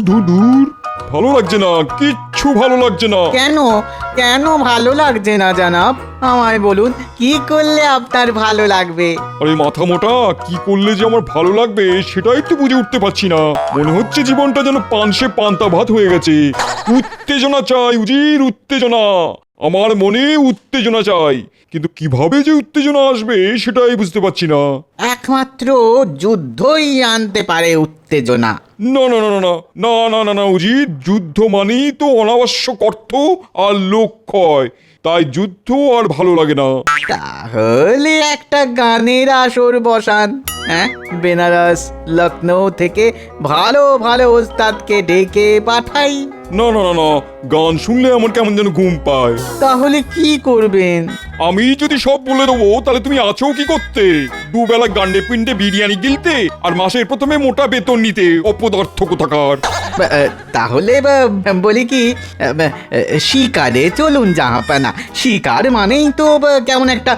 ধুর ধুর, ভালো লাগছে না, কিচ্ছু ভালো লাগছে না। কেন কেন ভালো লাগছে না জানাব? আমায় বলুন, কি করলে আপনার ভালো লাগবে? আরে মাথা মোটা, কি করলে যে আমার ভালো লাগবে সেটাই তো বুঝে উঠতে পারছি না। মনে হচ্ছে জীবনটা যেন পানসে পান্তা ভাত হয়ে গেছে। উত্তেজনা চাই উজির, উত্তেজনা। আমার মনে উত্তেজনা চাই, কিন্তু কিভাবে যে উত্তেজনা আসবে সেটাই বুঝতে পারছি না। একমাত্র যুদ্ধই আনতে পারে উত্তেজনা। না না না না না না না না না উজির, যুদ্ধ মানেই তো অনাবশ্যক অর্থ আর লক্ষ্য, তাই যুদ্ধ আর ভালো লাগে না। তাহলে একটা গানের আসর বসান। হ্যাঁ, বেনারস লখনৌ থেকে ভালো ভালো ওস্তাদকে ডেকে পাঠাই। না না না না, গান শুনলে আমার কেমন যেন ঘুম পায়। তাহলে কি করবেন? আমি যদি সব বলে দেবো তাহলে তুমি আছো কি করতে? দুবেলা গান্ডে পিন্ডে বিরিয়ানি গিলতে আর মাসের প্রথমে মোটা বেতন নিতে, অপদার্থ কোথাকার। তাহলে বলি কি, শিকারে চলুন জাহাপানা। শিকার মানেই তো কেমন একটা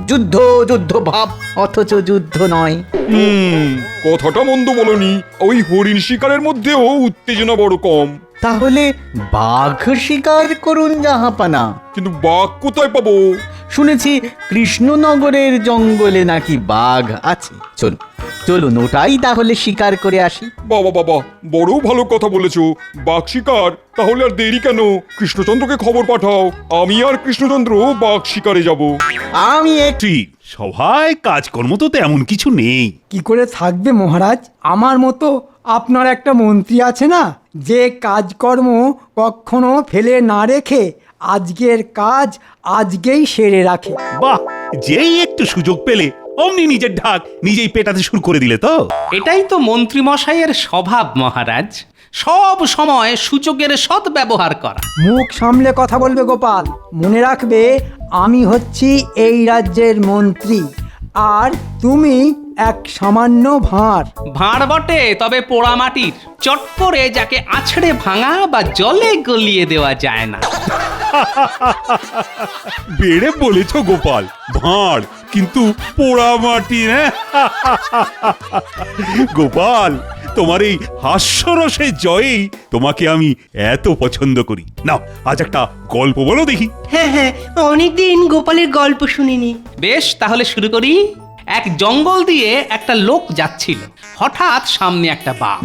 যুদ্ধ যুদ্ধ ভাব, অথচ যুদ্ধ নয়। কথাটা মন্দ বলনি, ওই হরিণ শিকারের মধ্যেও উত্তেজনা বড় কম। তাহলে বাঘ শিকার করুন জাহাপানা। কিন্তু বাঘ কোথায় পাবো? শুনেছি কৃষ্ণনগরের জঙ্গলে নাকি বাঘ আছে। চলুন চলুন, ওটাই তাহলে শিকার করে আসি। বাবা বাবা, বড় ভালো কথা বলেছো। বাঘ শিকার? তাহলে আর দেরি কেন, কৃষ্ণচন্দ্রকে খবর পাঠাও, আমি আর কৃষ্ণচন্দ্র বাঘ শিকারে যাব। আমি একটু ঠিক, সভায় কাজকর্ম তো তেমন কিছু নেই। কি করে থাকবে মহারাজ? আমার মতো আপনার একটা মন্ত্রী আছে না, যে কাজকর্ম কখনো ফেলে না রেখে আজকের কাজ আজকেই সেরে রাখে। বাহ, যেই একটু সুযোগ পেলে অমনি নিজের ঢাক নিজেই পেটাতে শুরু করে দিলে তো। এটাই তো মন্ত্রীমশাইয়ের স্বভাব মহারাজ, সব সময় সুযোগের সৎ ব্যবহার করা। মুখ সামলে কথা বলবে গোপাল। মনে রাখবে, আমি হচ্ছি এই রাজ্যের মন্ত্রী, আর তুমি এক সামান্য ভাঁড়। ভাঁড় বটে, তবে পোড়া মাটির। চট করে যাকে আছড়ে ভাঙা বা জলে গলিয়ে দেওয়া যায় না। বেড়ে বলেছ গোপাল, ভাঁড় কিন্তু পোড়া মাটি। গোপাল, তোমার এই হাস্যরসের জয়েই তোমাকে আমি এত পছন্দ করি। নাও, আজ একটা গল্প বলো দেখি। হ্যাঁ হ্যাঁ, অনেকদিন গোপালের গল্প শুনিনি। বেশ, তাহলে শুরু করি। এক জঙ্গল দিয়ে একটা লোক যাচ্ছিল, হঠাৎ সামনে একটা বাঘ।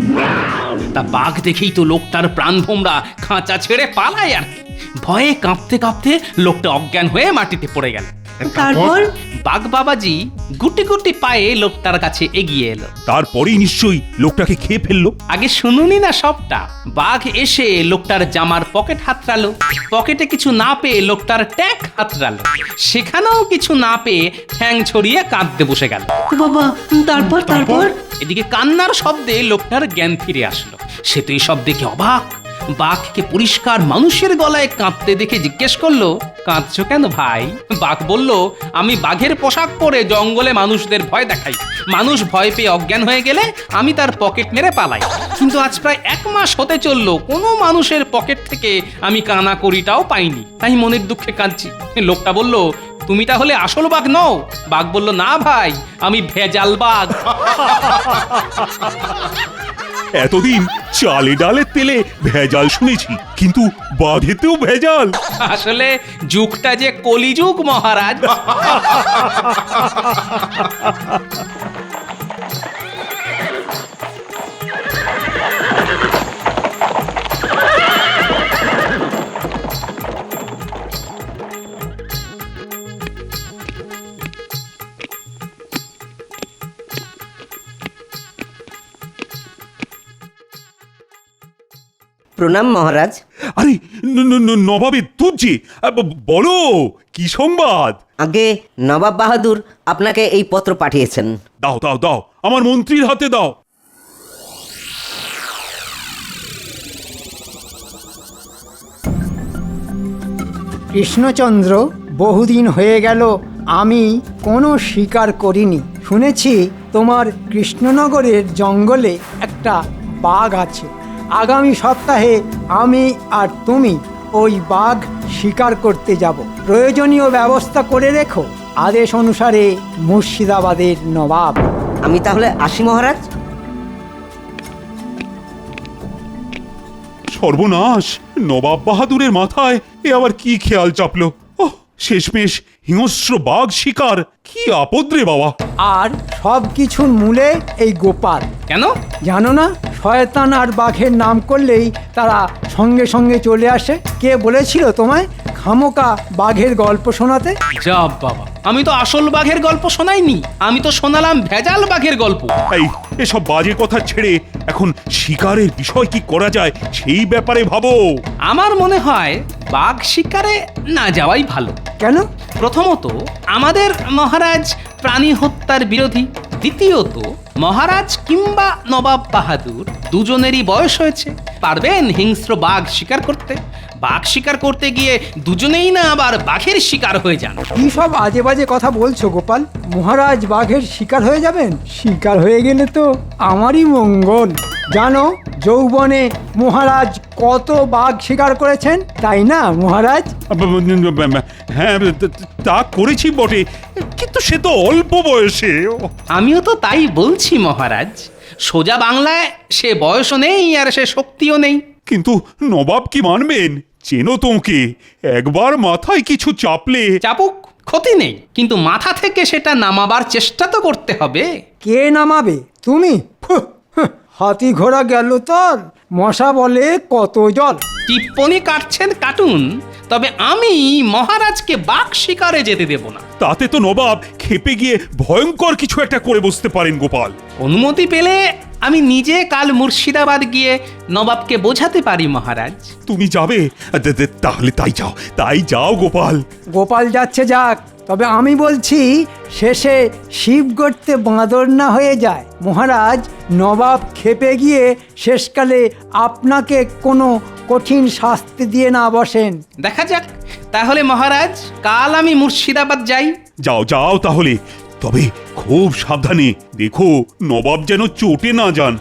তা বাঘ দেখেই তো লোকটার প্রাণ ভোমরা, খাঁচা ছেড়ে পালায় আর কি। ভয়ে কাঁপতে কাঁপতে লোকটা অজ্ঞান হয়ে মাটিতে পড়ে গেল। তারপর? বাঘ বাবাজি গুটি গুটি পায়ে লোকটার কাছে এগিয়ে এলো। তারপরেই নিশ্চয়ই লোকটাকে খেয়ে ফেললো। আগে শুনুনি না সবটা। বাঘ এসে লোকটার জামার পকেট হাতড়ালো, পকেটে কিছু না পেয়ে লোকটার ট্যাগ হাতড়ালো, সেখানেও কিছু না পেয়ে ঠ্যাং ছড়িয়ে কাঁদতে বসে গেল। ও বাবা, তারপর তারপর? এদিকে কান্নার শব্দে লোকটার জ্ঞান ফিরে আসলো। সে তো এই সব দেখে অবাক। বাঘকে পরিষ্কার মানুষের গলায় কাঁদতে দেখে জিজ্ঞেস করলো, কাঁদছো কেন ভাই? বাঘ বলল, আমি বাঘের পোশাক পরে জঙ্গলে মানুষদের ভয় দেখাই। মানুষ ভয় পেয়ে অজ্ঞান হয়ে গেলে আমি তার পকেট মেরে পালাই। কিন্তু আজ প্রায় 1 মাস হতে চললো, কোনো মানুষের পকেট থেকে আমি কানা কড়িটাও পাইনি, তাই মনের দুঃখে কাঁদছি। লোকটা বলল, তুমি তাহলে আসল বাঘ নও? বাঘ বলল, না ভাই, আমি ভেজাল বাঘ। এতদিন চালে ডালে তেলে ভেজাল শুনেছি, কিন্তু বাঘেতেও ভেজাল? আসলে যুগটা যে কলিযুগ মহারাজ। প্রণাম মহারাজ। আরে নবাবে তুই যে, বলো কি সংবাদ? আগে নবাব বাহাদুর আপনাকে এই পত্র পাঠিয়েছেন। দাও দাও দাও, আমার মন্ত্রীর হাতে দাও। কৃষ্ণচন্দ্র, বহুদিন হয়ে গেল আমি কোনো শিকার করিনি। শুনেছি তোমার কৃষ্ণনগরের জঙ্গলে একটা বাঘ আছে। আগামী সপ্তাহে আমি আর তুমি ওই বাঘ শিকার করতে যাব। প্রয়োজনীয় ব্যবস্থা করে রেখো। আদেশ অনুসারে, মুর্শিদাবাদের নবাব। আমি তাহলে আসি মহারাজ। সর্বনাশ! নবাব বাহাদুরের মাথায় এ আবার কি খেয়াল চাপলো? ওহ, শেষমেশ হিংস্র বাঘ শিকার! কি আপদ রে বাবা! আর সব কিছুর মূলে এই গোপাল। কেন? জানো না, শয়তান আর বাঘের নাম করলেই তারা সঙ্গে সঙ্গে চলে আসে। কে বলেছিল তোমায় খামোকা বাঘের গল্প শোনাতে? যা বাবা, আমি তো আসল বাঘের গল্প শোনাইনি, আমি তো শোনালাম ভেজাল বাঘের গল্প। এই এসব বাজে কথা ছেড়ে এখন শিকারের বিষয় কি করা যায় সেই ব্যাপারে ভাবো। আমার মনে হয় বাঘ শিকারে না যাওয়াই ভালো। কেন? প্রথমত, আমাদের মহারাজ প্রাণী হত্যার বিরোধী। দ্বিতীয়ত, মহারাজ কিংবা নবাব বাহাদুর দুজনেরই বয়স হয়েছে, পারবেন হিংস্র বাঘ শিকার করতে। বাঘ শিকার করতে গিয়ে দুজনেই না আবার বাঘের শিকার হয়ে যান। কি সব আজে বাজে কথা বলছো গোপাল? মহারাজ বাঘের শিকার হয়ে যাবেন? শিকার হয়ে গেলে তো আমারই মঙ্গল। জানো যৌবনে মহারাজ কত বাঘ শিকার করেছেন, তাই না মহারাজ? হ্যাঁ, তা করেছি বটে, কিন্তু সে তো অল্প বয়সে। আমিও তো তাই বলছি মহারাজ, সোজা বাংলায় সে বয়সও নেই আর সে শক্তিও নেই। কিন্তু নবাব কি মানবেন? চেনো তোকে, একবার মাথায় কিছু চাপলে। চাপুক, ক্ষতি নেই, কিন্তু মাথা থেকে সেটা নামাবার চেষ্টা তো করতে হবে। কে নামাবে? তুমি? ফুহ, হুঁ, হাতি ঘোড়া গেল তোর, মশা বলে কত জল। টিপ্পনি কাটছেন কাটুন, তবে আমি মহারাজকে বাঘ শিকারে যেতে দেব না। তাতে তো নবাব খেপে গিয়ে ভয়ঙ্কর কিছু একটা করে বসতে পারেন গোপাল। অনুমতি পেলে আমি নিজে কাল মুর্শিদাবাদ গিয়ে নবাবকে বোঝাতে পারি মহারাজ। তুমি যাবে? তাহলে তাই যাও গোপাল। গোপাল যাচ্ছে যাক, তবে আমি বলছি শেষে শিব গর্তে বাঁদর না হয়ে যায়। মহারাজ নবাব খেপে গিয়ে শেষকালে আপনাকে কোনো কঠিন শাস্তি দিয়ে না বসেন। দেখা যাক তাহলে মহারাজ, কাল আমি মুর্শিদাবাদ যাই। যাও তাহলে, তবে খুব সাবধানে দেখো নবাব যেন চোটে না যান।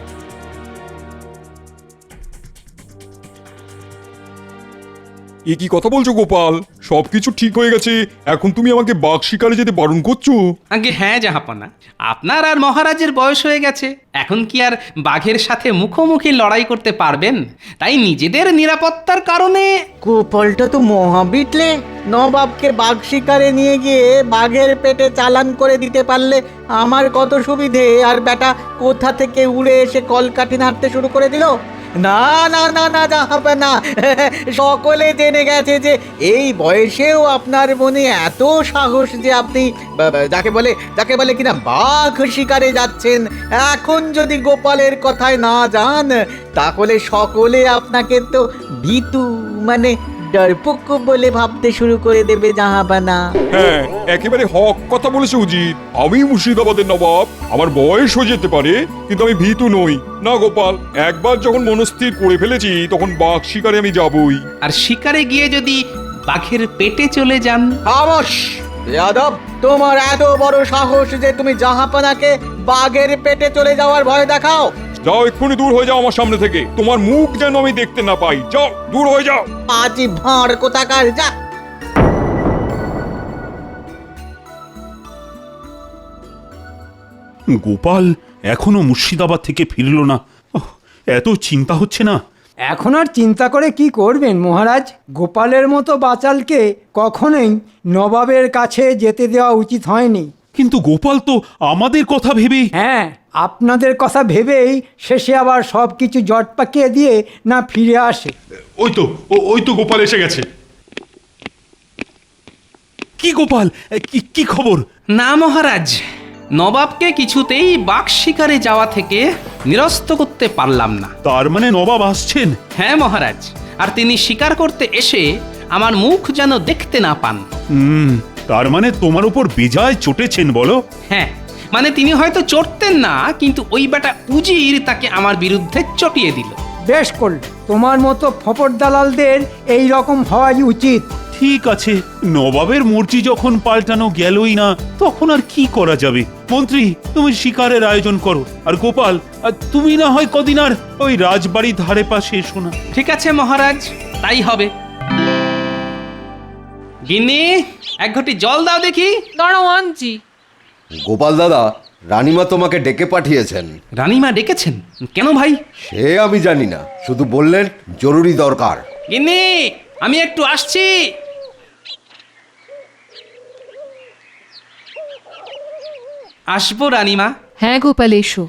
এ কি কথা বলছো গোপাল? সবকিছু ঠিক হয়ে গেছে, এখন তুমি আমাকে বাঘ শিকারে যেতে বারণ করছো? আগে হ্যাঁ জাহাপনা, আপনার আর মহারাজের বয়স হয়ে গেছে, এখন কি আর বাঘের সাথে মুখোমুখি লড়াই করতে পারবেন? তাই নিজেদের নিরাপত্তার কারণে। গোপালটা তো মহাবিটলে। নবাবকে বাঘ শিকারে নিয়ে গিয়ে বাঘের পেটে চালান করে দিতে পারলে আমার কত সুবিধে, আর বেটা কোথা থেকে উড়ে এসে কলকাঠি নাড়তে শুরু করে দিল। না না না না যাবে না, সকলে জেনে গেছে যে এই বয়সেও আপনার মনে এত সাহস যে আপনি যাকে বলে কিনা বাঘ শিকারে যাচ্ছেন। এখন যদি গোপালের কথায় না যান, তাহলে সকলে আপনাকে তো ভীতু মানে ডরপোক বলে ভাবতে শুরু করে দেবে জাহাবানা। হ্যাঁ, একেবারে হক কথা বলেছে উজিত। আমি মুর্শিদাবাদের নবাব, আমার বয়স হয়ে যেতে পারে, কিন্তু আমি ভীতু নই। না গোপাল, একবার যখন মনস্থির করে ফেলেছি তখন বাঘ শিকারে আমি যাবই। আর শিকারে গিয়ে যদি বাঘের পেটে চলে যান? খামোশ যাদব, তোমার এত বড় সাহস যে তুমি জাহাপানাকে বাঘের পেটে চলে যাওয়ার ভয় দেখাও। যাও, এক্ষুনি দূর হয়ে যাও আমার সামনে থেকে, তোমার মুখ যেন আমি দেখতে না পাই। যাও, দূর হয়ে যাও। আজই ভাঁড় কোথাকার, যা। গোপাল এখনো মুর্শিদাবাদ থেকে ফিরল না। ওহ, এত চিন্তা হচ্ছে না? এখন আর চিন্তা করে কি করবেন মহারাজ? গোপালের মতো বাচালকে কখনোই নবাবের কাছে যেতে দেওয়া উচিত হয়নি। কিন্তু গোপাল তো আমাদের কথা ভেবে। হ্যাঁ, আপনাদের কথা ভেবেই শেষে আবার সব কিছু জট পাকিয়ে দিয়ে না ফিরে আসে। ওই তো গোপাল এসে গেছে। কি গোপাল, কি খবর? না মহারাজ, নবাবকে কিছুতেই বাঘ শিকারে যাওয়া থেকে নিরস্ত করতে পারলাম না। তার মানে নবাব আসছেন? হ্যাঁ মহারাজ, আর তিনি শিকার করতে এসে আমার মুখ যেন দেখতে না পান। তার মানে তোমার উপর বেজায় চটেছেন বলো? হ্যাঁ, মানে তিনি হয়তো চড়তেন না, কিন্তু ওই বেটা উজির তাকে আমার বিরুদ্ধে চটিয়ে দিল। বেশ করল, তোমার মতো ফপর দালালদের এই রকম হওয়াই উচিত। ঠিক আছে, নবাবের মর্জি যখন পাল্টানো গেলই না, তখন আর কি করা যাবে? মন্ত্রী, তুমি শিকারের আয়োজন করো, আর গোপাল তুমি না হয় কদিন আর ওই রাজবাড়ির ধারে পাশে এসো না। ঠিক আছে মহারাজ, তাই হবে। গিন্নি, এক ঘটি জল দাও দেখি। দাঁড়াও আনছি। গোপাল দাদা, রানীমা তোমাকে ডেকে পাঠিয়েছেন। রানীমা ডেকেছেন কেন ভাই? সে আমি জানি না, শুধু বললেন জরুরি দরকার। গিন্নি, আমি একটু আসছি। আসবো রানীমা। হ্যাঁ গোপাল, এসো।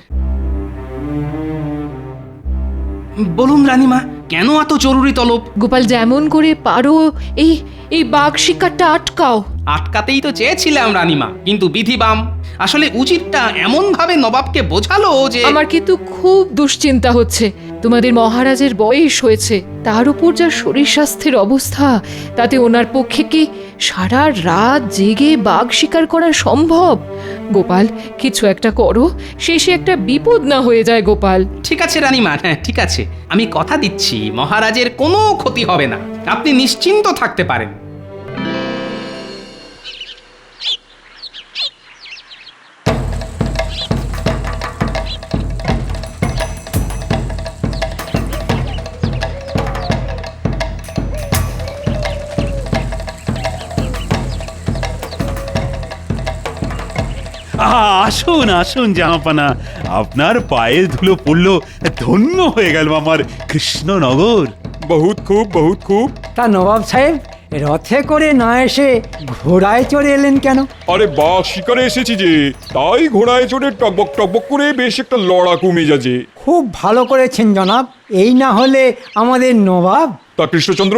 বলুন রানীমা, কেন এত জরুরি তলব? গোপাল, যেমন করে পারো এই এই বাঘ শিকারটা আটকাও। আটকাতেই তো চেয়েছিলাম রানীমা, কিন্তু বিধিবাম। আসলে উজিরটা এমন ভাবে নবাবকে বোঝালো যে আমার কিন্তু খুব দুশ্চিন্তা হচ্ছে। তোমাদের মহারাজের বয়স হয়েছে, তার উপর যা শরীর স্বাস্থ্যের অবস্থা, তাতে ওনার পক্ষে কি সারা রাত জেগে বাঘ শিকার করা সম্ভব? গোপাল, কিছু একটা করো, শেষে একটা বিপদ না হয়ে যায় গোপাল। ঠিক আছে রানীমা, হ্যাঁ ঠিক আছে, আমি কথা দিচ্ছি মহারাজের কোনো ক্ষতি হবে না, আপনি নিশ্চিন্ত থাকতে পারেন। আসুন আসুন জাহাপানা, আপনার পায়ের ধুলো পড়লো, ধন্য হয়ে গেল আমার কৃষ্ণনগর। বহুত খুব, বহুত খুব। তা নবাব সাহেব, রথে করে না এসে ঘোড়ায় চড়ে এলেন কেন? আরে বাঘ শিকারে এসেছি যে, তাই ঘোড়ায় চড়ে টকবক টকবক করে বেশ একটা লড়াকু মেজাজে। খুব ভালো করেছেন জনাব, এই না হলে আমাদের নবাব। তা কৃষ্ণচন্দ্র,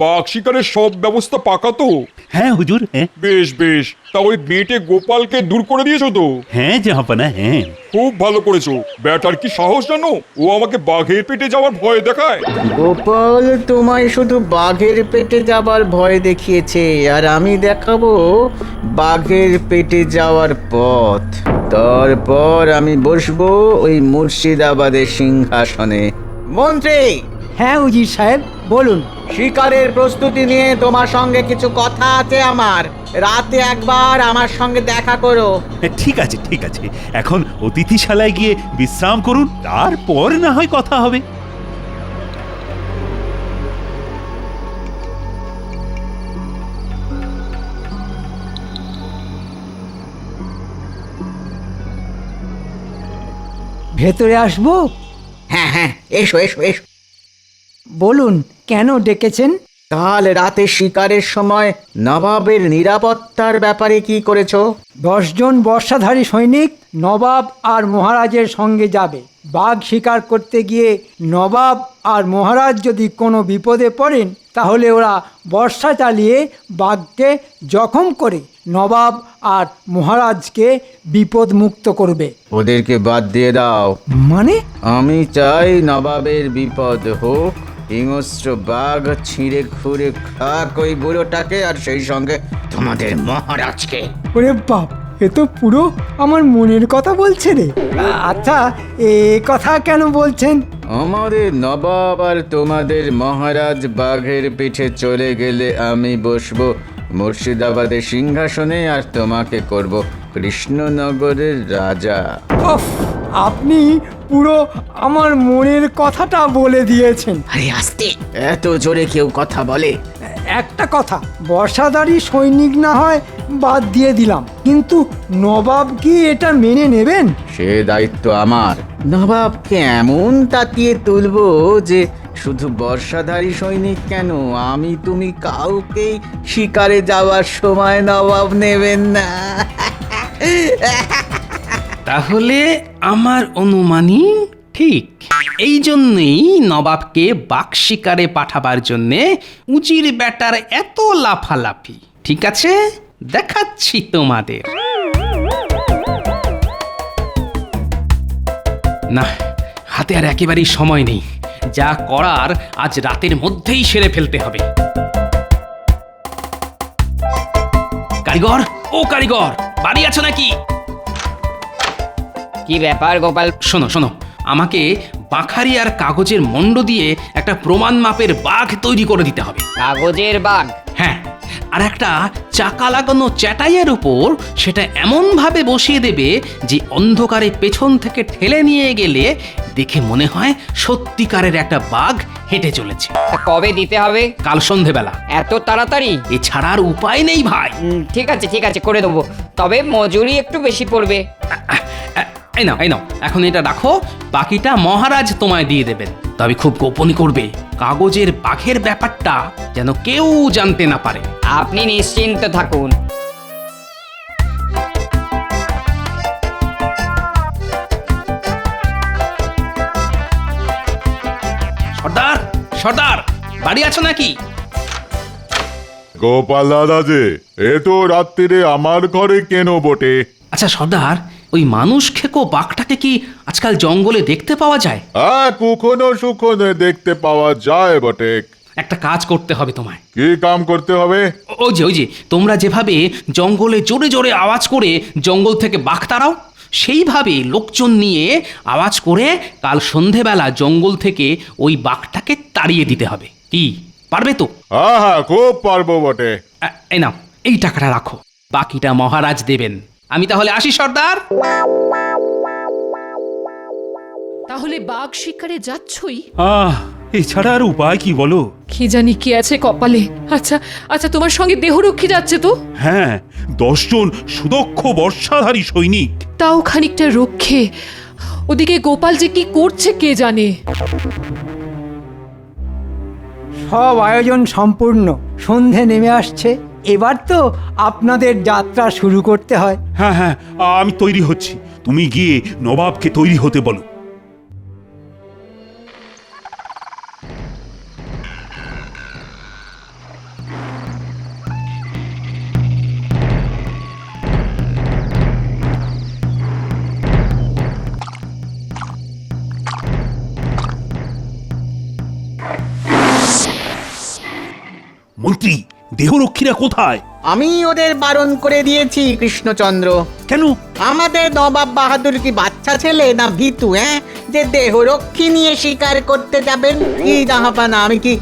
বাঘ শিকারের সব ব্যবস্থা পাকা তো? হ্যাঁ হুজুর, হ্যাঁ বেশ বেশ। তা ওই বেটে গোপালকে দূর করে দিয়েছো তো? হ্যাঁ জাহাপানা, হ্যাঁ। খুব ভালো করেছো। ব্যাটার কি সাহস জানো, ও আমাকে বাঘের পেটে যাওয়ার ভয় দেখায়। গোপাল তোমায় শুধু বাঘের পেটে যাবার ভয় দেখিয়েছে, আর আমি দেখাবো বাঘের পেটে যাওয়ার পথ। তারপর আমি বসবো ওই মুর্শিদাবাদের সিংহাসনে। মন্ত্রী, হ্যাঁ উজির সাহেব, বলুন। শিকারের প্রস্তুতি নিয়ে তোমার সঙ্গে কিছু কথা আছে আমার। রাতে একবার আমার সঙ্গে দেখা করো। ঠিক আছে ঠিক আছে, এখন অতিথিশালায় গিয়ে বিশ্রাম করুন, তারপর না হয় কথা হবে। ভেতরে আসবো? হ্যাঁ হ্যাঁ, এসো এসো এসো। বলুন, কেন ডেকেছেন? কাল রাতে শিকারের সময় নবাবের নিরাপত্তার ব্যাপারে কি করেছো? 10 জন বর্ষাধারী সৈনিক নবাব আর মহারাজের সঙ্গে যাবে। বাঘ শিকার করতে গিয়ে নবাব আর মহারাজ যদি কোনো বিপদে পড়েন, তাহলে ওরা বর্ষা চালিয়ে বাঘকে জখম করে নবাব আর মহারাজকে বিপদ মুক্ত করবে। ওদেরকে বাদ দিয়ে দাও। মানে? আমি চাই নবাবের বিপদ হোক, হিংস্র বাঘ ছিঁড়ে খুঁড়ে খাক ওই বুড়োটাকে, আর সেই সঙ্গে তোমাদের মহারাজকে। ওরে বাপ, এ তো পুরো আমার মনের কথা বলছে রে। আচ্ছা, এ কথা কেন বলছেন? আমাদের নবাব আর তোমাদের মহারাজ বাঘের পিঠে চলে গেলে আমি বসবো মুর্শিদাবাদের সিংহাসনে, আর তোমাকে করব কৃষ্ণনগরের রাজা। উফ, আপনি পুরো আমার মনের কথাটা বলে দিয়েছেন। আরে আস্তে, এত জোরে কেউ কথা বলে? একটা কথা, বর্ষাধারী সৈনিক না হয় বাদ দিয়ে দিলাম, কিন্তু নবাব কি এটা মেনে নেবেন? সে দায়িত্ব আমার। নবাবকে এমন তাতিয়ে তুলবো যে শুধু বর্ষাধারী সৈনিক কেন, আমি তুমি কাউকেই শিকারে যাওয়ার সময় নবাব নেবেন না। তাহলে আমার অনুমানই ঠিক। এই জন্যই নবাবকে বাঘ শিকারে পাঠাবার জন্যে উজির ব্যাটার এত লাফালাফি। ঠিক আছে, দেখাচ্ছি তোমাদের। না, হাতে আর একেবারেই সময় নেই, যা করার আজ রাতের মধ্যেই সেরে ফেলতে হবে। কারিগর, ও কারিগর, বাড়ি আছো নাকি? কি ব্যাপার গোপাল? শোনো শোনো, আমাকে বাঁখারি আর কাগজের মণ্ড দিয়ে একটা প্রমাণ মাপের বাঘ তৈরি করে দিতে হবে। কাগজের বাঘ? হ্যাঁ, আর একটা চাকা লাগানো চ্যাটাইয়ের উপর সেটা এমন ভাবে বসিয়ে দেবে যে অন্ধকারে পেছন থেকে ঠেলে নিয়ে গেলে দেখে মনে হয় সত্যিকারের একটা বাঘ হেঁটে চলেছে। তা কবে দিতে হবে? কাল সন্ধেবেলা। এত তাড়াতাড়ি? এছাড়া আর উপায় নেই ভাই। ঠিক আছে করে দেবো, তবে মজুরি একটু বেশি পড়বে। এই নাও এখন এটা রাখো, বাকিটা মহারাজ তোমায় দিয়ে দেবেন, তবে খুব গোপন করবে। কাগজের বাঘের ব্যাপারটা যেন কেউ জানতে না পারে। আপনি নিশ্চিন্ত থাকুন। সর্দার বাড়ি আছো নাকি? গোপাল দাদা যে এ তো রাত্রিরে আমার ঘরে কেন বটে? আচ্ছা সর্দার, ওই মানুষ খেকো বাঘটাকে কি আজকাল জঙ্গলে দেখতে পাওয়া যায়? কখনো সুখনে দেখতে পাওয়া যায় বটে। একটা কাজ করতে হবে তোমায়। কি কাম করতে হবে? ওই যে তোমরা যেভাবে জঙ্গলে জোরে জোরে আওয়াজ করে জঙ্গল থেকে বাঘ তাড়াও, সেইভাবে লোকজন নিয়ে আওয়াজ করে কাল সন্ধেবেলা জঙ্গল থেকে ওই বাঘটাকে তাড়িয়ে দিতে হবে। কি পারবে তো? হ্যাঁ, খুব পারবো বটে। এই নাও, এই টাকাটা রাখো, বাকিটা মহারাজ দেবেন। আমি তাহলে আসি সর্দার। তাহলে বাঘ শিকারে যাচ্ছই? এছাড়া আর উপায় কি বলো? কি জানি কি আছে কপালে। আচ্ছা তোমার সঙ্গে দেহরক্ষী যাচ্ছে তো? হ্যাঁ, 10 জন সুদক্ষ বর্ষাধারী সৈনিক। তাও খানিকটা রক্ষে। ওদিকে গোপাল যে কি করছে কে জানে। সব আয়োজন সম্পূর্ণ, সন্ধে নেমে আসছে, এবার তো আপনাদের যাত্রা শুরু করতে হয়। হ্যাঁ, আমি তৈরি হচ্ছি, তুমি গিয়ে নবাবকে তৈরি হতে বলো। মন্ত্রী, দেহরক্ষীরা কোথায়? আমি ওদের বারণ করে দিয়েছি কৃষ্ণচন্দ্র। কেন? আমাদের নবাব বাহাদুর কি বাচ্চা ছেলে না ভীতু, যে দেহরক্ষী নিয়ে শিকার করতে যাবেন? কি জাহাপানা, আমি কি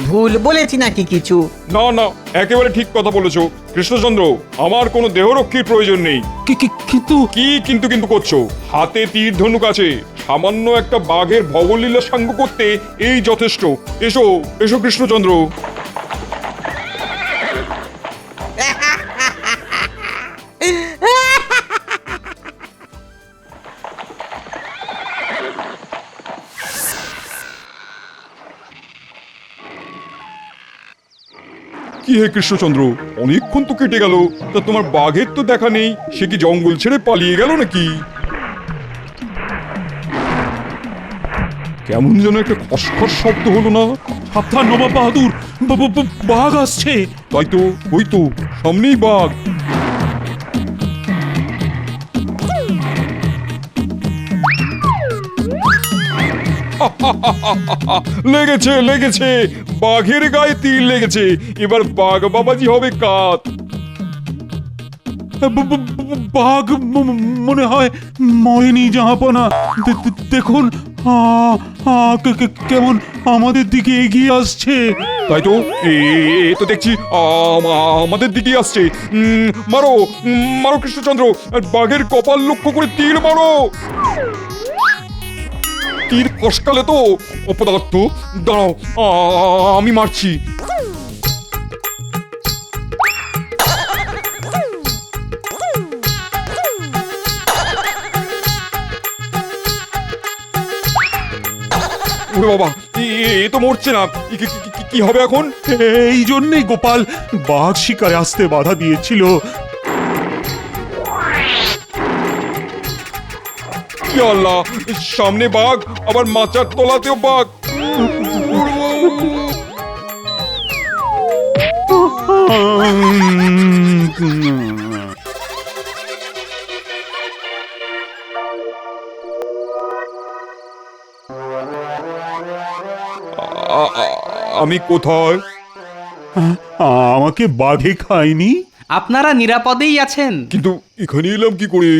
ভুল বলেছি নাকি কিছু? না, একেবারে ঠিক কথা বলেছো কৃষ্ণচন্দ্র। আমার কোনো দেহরক্ষীর প্রয়োজন নেই। কিন্তু করছো? হাতে তীর ধনুক আছে, সামান্য একটা বাঘের ভবলীলা সাঙ্গ করতে এই যথেষ্ট। এসো কৃষ্ণচন্দ্র। কি হে কৃষ্ণচন্দ্র, অনেকক্ষণ তো কেটে গেল, তা তোমার বাঘের তো দেখা নেই। সে কি জঙ্গল ছেড়ে পালিয়ে গেল নাকি? কেমন যেন একটা খসখস শব্দ হলো না? সাবধান নবাব বাহাদুর, বাঘ আসছে। তাই তো, ওই তো সামনেই বাঘ। লেগেছে, বাঘের গায়ে তীর লেগেছে। এবার বাঘ বাবাজি হবে কাত। বাঘ মনে হয় মরেনি জাহাপনা। দেখুন, কেমন আমাদের দিকে এগিয়ে আসছে। তাই তো, এ তো দেখছি আমাদের দিকে আসছে। মারো কৃষ্ণচন্দ্র, আর বাঘের কপাল লক্ষ্য করে তীর মারো। তীর ফসকালে তো অপদার্থ। দাঁড়াও, আমি মারছি। বাবা, এ তো মরছে না। কি হবে এখন? এই জন্যই গোপাল বাঘ শিকারে আসতে বাধা দিয়েছিল। আল্লাহ, সামনে বাঘ, আবার মাচার তলাতেও বাঘ। আমি কোথায়? আমাকে বাঘে খায়নি। আপনারা নিরাপদেই আছেন। কিন্তু এখানে এলাম কি করে?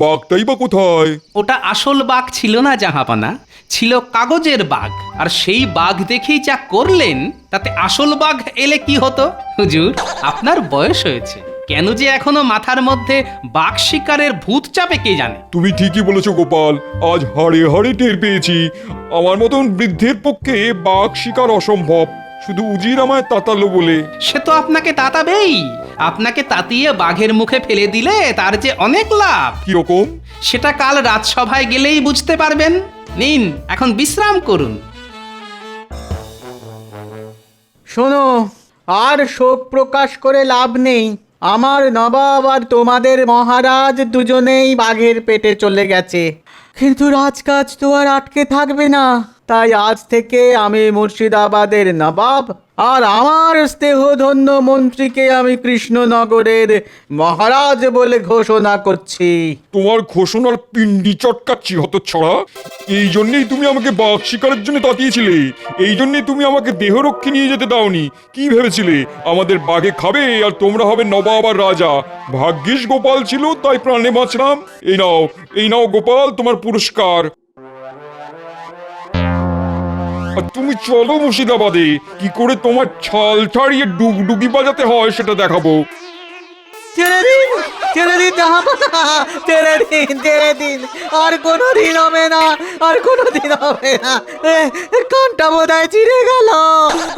বাঘটাই বা কোথায়? ওটা আসল বাঘ ছিল না জাহাপানা, ছিল কাগজের বাঘ। আর সেই বাঘ দেখেই যা করলেন, তাতে আসল বাঘ এলে কি হতো? হুজুর, আপনার বয়স হয়েছে, কেন যে এখনো মাথার মধ্যে বাঘ শিকারের ভূত চাপে কে জানে। তুমি ঠিকই বলেছো গোপাল, আজ হাড়ে হাড়ে টের পেয়েছি আমার মতন বৃদ্ধের পক্ষে বাঘ শিকার অসম্ভব। শুধু উজির আমায় তাতালো বলে। সে তো আপনাকে তাতাবেই। আপনাকে তাতিয়ে বাঘের মুখে ফেলে দিলে তার যে অনেক লাভ। কিরকম? সেটা কাল রাজসভায় গেলেই বুঝতে পারবেন। নিন, এখন বিশ্রাম করুন। শোনো, আর শোক প্রকাশ করে লাভ নেই। আমার নবাব আর তোমাদের মহারাজ দুজনেই বাঘের পেটে চলে গেছে, কিন্তু রাজকাজ তো আর আটকে থাকবে না। তাই আজ থেকে আমি মুর্শিদাবাদের নবাব, আর আমার স্নেহধন্য মন্ত্রীকে আমি কৃষ্ণনগরের মহারাজ বলে ঘোষণা করছি। তোমার ঘোষণার পিন্ডি চটকাচ্ছি হতচ্ছাড়া। এই জন্যই তুমি আমাকে বাঘ শিকারের জন্য তাতিয়েছিলে, এই জন্যই তুমি আমাকে দেহরক্ষী নিয়ে যেতে দাওনি। কি ভেবেছিলে আমাদের বাঘে খাবে আর তোমরা হবে নবাব আর রাজা? ভাগ্যিস গোপাল ছিল তাই প্রাণে বাঁচলাম। এই নাও গোপাল তোমার পুরস্কার। আর তুমি চলো মুর্শিদাবাদে, কি করে তোমার ছাল ছাড়িয়ে ডুগডুগি বাজাতে হয় সেটা দেখাবো। ছেড়ে দিন, ছেড়ে দিন জাহাপনা, ছেড়ে দিন, আর কোনো দিন হবে না, আর কোনো দিন হবে না। কানটা বোধহয় চিড়ে গেল,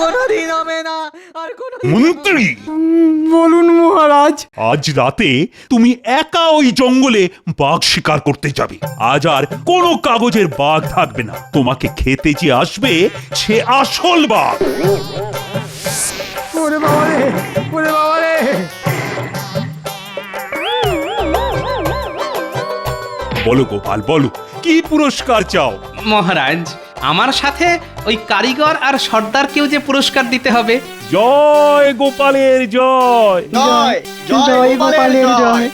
কোনো দিন হবে না, আর কোনো মন্ত্রী, বলুন মহারাজ। আজ রাতে তুমি একা ওই জঙ্গলে বাঘ শিকার করতে যাবে। আজ আর কোনো কাগজের বাঘ থাকবে না। তোমাকে খেতে যে আসবে সে আসল বাঘ। ওরে বাবা রে, ওরে বাবা রে। বলো গোপাল, বলো কি পুরস্কার চাও? মহারাজ, আমার সাথে ওই কারিগর আর সর্দারকেও যে পুরস্কার দিতে হবে। জয় গোপালের জয়। জয় গোপালের জয়।